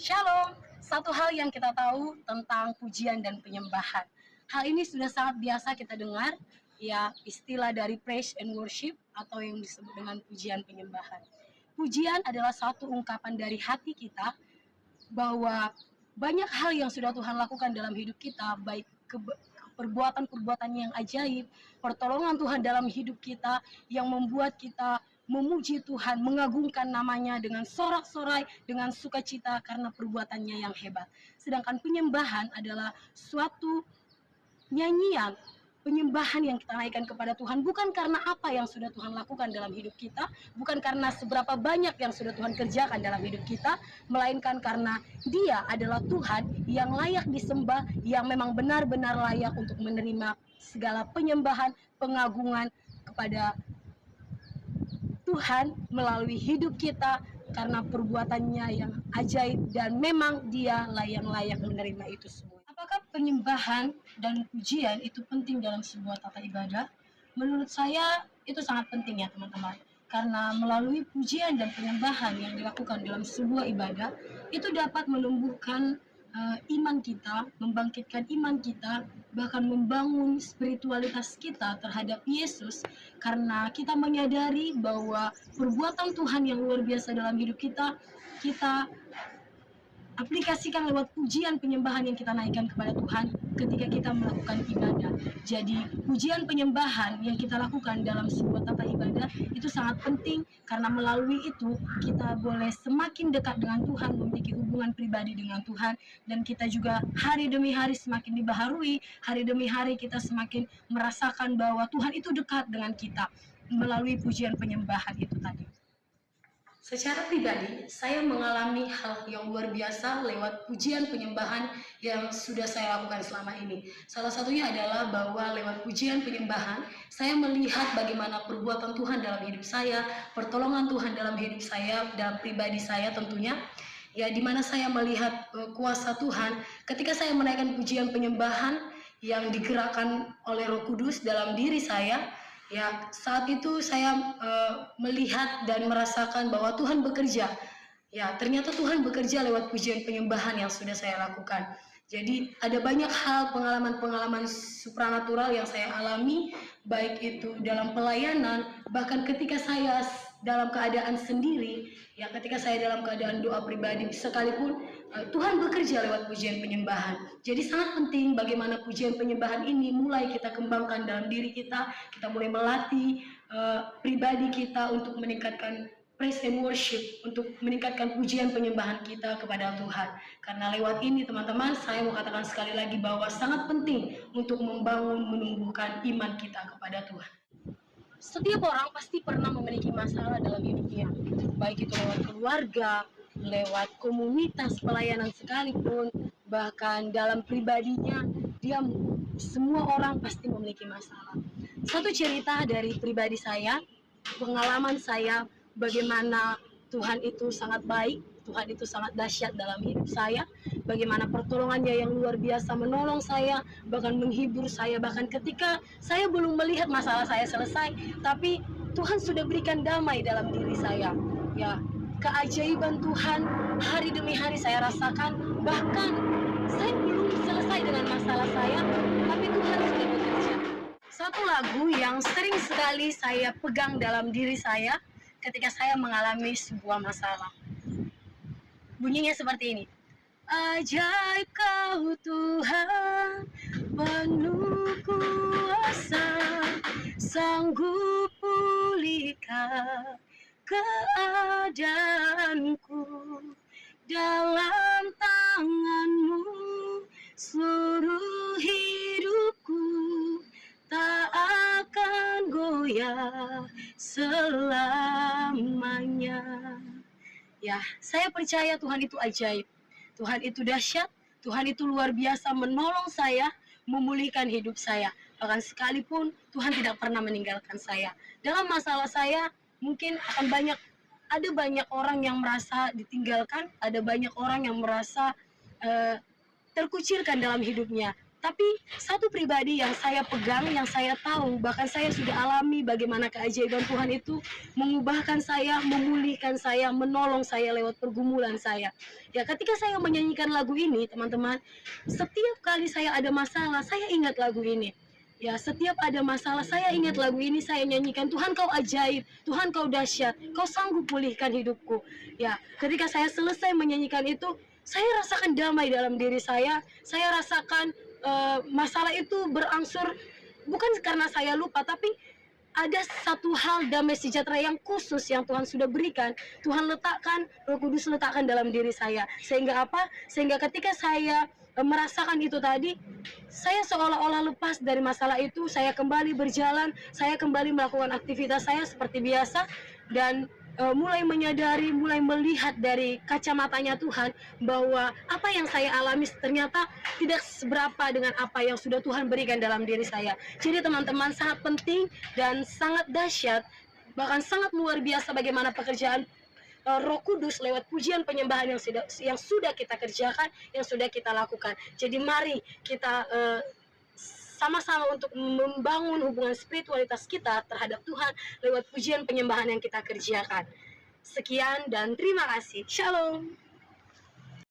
Shalom, satu hal yang kita tahu tentang pujian dan penyembahan. Hal ini sudah sangat biasa kita dengar, ya istilah dari praise and worship atau yang disebut dengan pujian penyembahan. Pujian adalah satu ungkapan dari hati kita bahwa banyak hal yang sudah Tuhan lakukan dalam hidup kita, baik perbuatan-perbuatan yang ajaib, pertolongan Tuhan dalam hidup kita yang membuat kita memuji Tuhan, mengagungkan namanya dengan sorak-sorai, dengan sukacita karena perbuatannya yang hebat. Sedangkan penyembahan adalah suatu nyanyian, penyembahan yang kita naikkan kepada Tuhan bukan karena apa yang sudah Tuhan lakukan dalam hidup kita, bukan karena seberapa banyak yang sudah Tuhan kerjakan dalam hidup kita, melainkan karena Dia adalah Tuhan yang layak disembah, yang memang benar-benar layak untuk menerima segala penyembahan, pengagungan kepada Tuhan melalui hidup kita karena perbuatannya yang ajaib dan memang Dia layak menerima itu semua. Apakah penyembahan dan pujian itu penting dalam sebuah tata ibadah? Menurut saya itu sangat penting ya teman-teman. Karena melalui pujian dan penyembahan yang dilakukan dalam sebuah ibadah, itu dapat menumbuhkan iman kita, membangkitkan iman kita, bahkan membangun spiritualitas kita terhadap Yesus, karena kita menyadari bahwa perbuatan Tuhan yang luar biasa dalam hidup kita, kita aplikasikan lewat pujian penyembahan yang kita naikkan kepada Tuhan ketika kita melakukan ibadah. Jadi pujian penyembahan yang kita lakukan dalam sebuah tata ibadah itu sangat penting, karena melalui itu kita boleh semakin dekat dengan Tuhan, memiliki hubungan pribadi dengan Tuhan, dan kita juga hari demi hari semakin dibaharui, hari demi hari kita semakin merasakan bahwa Tuhan itu dekat dengan kita melalui pujian penyembahan itu tadi. Secara pribadi, saya mengalami hal yang luar biasa lewat pujian penyembahan yang sudah saya lakukan selama ini. Salah satunya adalah bahwa lewat pujian penyembahan, saya melihat bagaimana perbuatan Tuhan dalam hidup saya, pertolongan Tuhan dalam hidup saya, dalam pribadi saya tentunya. Ya, di mana saya melihat kuasa Tuhan ketika saya menaikkan pujian penyembahan yang digerakkan oleh Roh Kudus dalam diri saya. Ya, saat itu saya melihat dan merasakan bahwa Tuhan bekerja. Ya, ternyata Tuhan bekerja lewat pujian penyembahan yang sudah saya lakukan. Jadi ada banyak hal, pengalaman-pengalaman supranatural yang saya alami, baik itu dalam pelayanan, bahkan ketika saya dalam keadaan sendiri, ya ketika saya dalam keadaan doa pribadi sekalipun, Tuhan bekerja lewat pujian penyembahan. Jadi sangat penting bagaimana pujian penyembahan ini mulai kita kembangkan dalam diri kita mulai melatih pribadi kita untuk meningkatkan praise and worship, untuk meningkatkan pujian penyembahan kita kepada Tuhan. Karena lewat ini teman-teman, saya mau katakan sekali lagi bahwa sangat penting untuk membangun, menumbuhkan iman kita kepada Tuhan. Setiap orang pasti pernah memiliki masalah dalam hidupnya, baik itu lewat keluarga, lewat komunitas pelayanan sekalipun, bahkan dalam pribadinya, semua orang pasti memiliki masalah. Satu cerita dari pribadi saya, pengalaman saya, bagaimana Tuhan itu sangat baik, Tuhan itu sangat dahsyat dalam hidup saya, bagaimana pertolongannya yang luar biasa menolong saya, bahkan menghibur saya, bahkan ketika saya belum melihat masalah saya selesai, tapi Tuhan sudah berikan damai dalam diri saya. Ya, keajaiban Tuhan hari demi hari saya rasakan, bahkan saya belum selesai dengan masalah saya, tapi Tuhan sudah bekerja. Satu lagu yang sering sekali saya pegang dalam diri saya ketika saya mengalami sebuah masalah. Bunyinya seperti ini. Ajaib kau Tuhan, penuh kuasa, sanggup pulihkan keadaanku, dalam tangan-Mu seluruh hidupku tak akan goyah selamanya. Ya, saya percaya Tuhan itu ajaib, Tuhan itu dahsyat, Tuhan itu luar biasa menolong saya, memulihkan hidup saya. Bahkan sekalipun Tuhan tidak pernah meninggalkan saya. Dalam masalah saya, mungkin ada banyak orang yang merasa ditinggalkan, ada banyak orang yang merasa terkucilkan dalam hidupnya. Tapi satu pribadi yang saya pegang, yang saya tahu, bahkan saya sudah alami bagaimana keajaiban Tuhan itu mengubahkan saya, memulihkan saya, menolong saya lewat pergumulan saya. Ya, ketika saya menyanyikan lagu ini, teman-teman, setiap kali saya ada masalah, saya ingat lagu ini. Ya, setiap ada masalah, saya ingat lagu ini, saya nyanyikan, Tuhan kau ajaib, Tuhan kau dahsyat, kau sanggup pulihkan hidupku. Ya, ketika saya selesai menyanyikan itu, saya rasakan damai dalam diri saya rasakan masalah itu berangsur, bukan karena saya lupa, tapi ada satu hal damai sejahtera yang khusus yang Tuhan sudah berikan, Tuhan letakkan, Roh Kudus letakkan dalam diri saya. Sehingga apa? Sehingga ketika saya merasakan itu tadi, saya seolah-olah lepas dari masalah itu, saya kembali berjalan, saya kembali melakukan aktivitas saya seperti biasa, dan mulai menyadari, mulai melihat dari kacamatanya Tuhan bahwa apa yang saya alami ternyata tidak seberapa dengan apa yang sudah Tuhan berikan dalam diri saya. Jadi teman-teman, sangat penting dan sangat dahsyat, bahkan sangat luar biasa bagaimana pekerjaan Roh Kudus lewat pujian penyembahan yang sudah kita kerjakan, yang sudah kita lakukan. Jadi mari kita sama-sama untuk membangun hubungan spiritualitas kita terhadap Tuhan lewat pujian penyembahan yang kita kerjakan. Sekian dan terima kasih. Shalom.